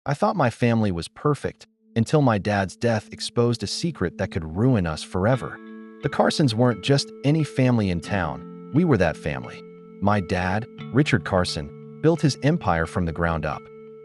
I thought my family was perfect until my dad's death exposed a secret that could ruin us forever. The Carsons weren't just any family in town. We were that family. My dad, Richard Carson, built his empire from the ground up.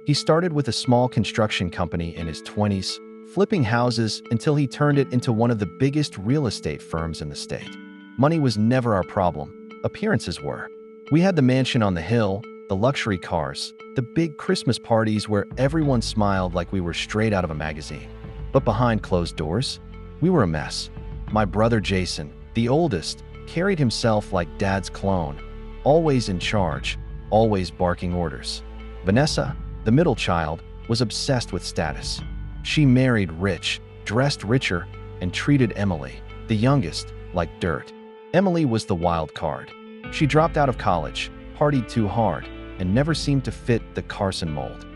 He started with a small construction company in his 20s, flipping houses until he turned it into one of the biggest real estate firms in the state. Money was never our problem. Appearances were. We had the mansion on the hill, the luxury cars, the big Christmas parties where everyone smiled like we were straight out of a magazine. But behind closed doors, we were a mess. My brother Jason, the oldest, carried himself like dad's clone, always in charge, always barking orders. Vanessa, the middle child, was obsessed with status. She married rich, dressed richer, and treated Emily, the youngest, like dirt. Emily was the wild card. She dropped out of college, partied too hard, and never seemed to fit the Carson mold.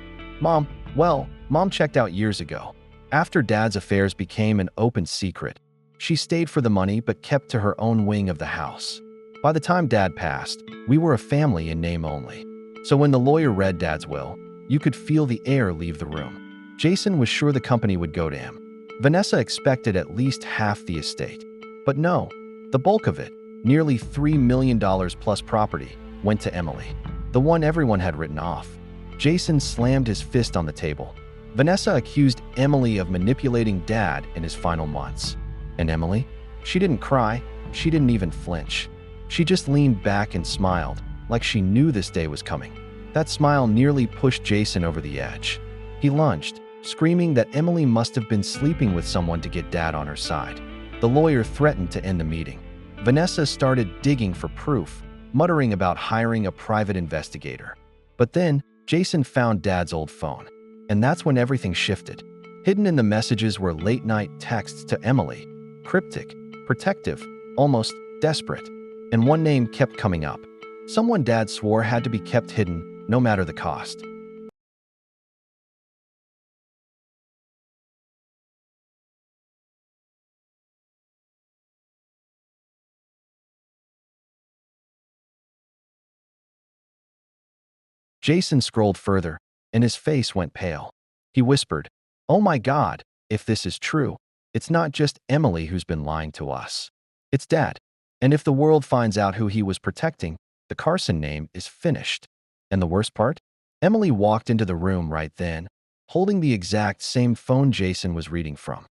Mom checked out years ago. After Dad's affairs became an open secret, she stayed for the money but kept to her own wing of the house. By the time Dad passed, we were a family in name only. So when the lawyer read Dad's will, you could feel the air leave the room. Jason was sure the company would go to him. Vanessa expected at least half the estate. But no, the bulk of it, nearly $3 million plus property, went to Emily, the one everyone had written off. Jason slammed his fist on the table. Vanessa accused Emily of manipulating Dad in his final months. And Emily? She didn't cry. She didn't even flinch. She just leaned back and smiled, like she knew this day was coming. That smile nearly pushed Jason over the edge. He lunged, screaming that Emily must have been sleeping with someone to get Dad on her side. The lawyer threatened to end the meeting. Vanessa started digging for proof, muttering about hiring a private investigator. But then, Jason found Dad's old phone. And that's when everything shifted. Hidden in the messages were late-night texts to Emily. Cryptic, protective, almost desperate. And one name kept coming up. Someone Dad swore had to be kept hidden, no matter the cost. Jason scrolled further, and his face went pale. He whispered, "Oh my God, if this is true, it's not just Emily who's been lying to us. It's Dad. And if the world finds out who he was protecting, the Carson name is finished." And the worst part? Emily walked into the room right then, holding the exact same phone Jason was reading from.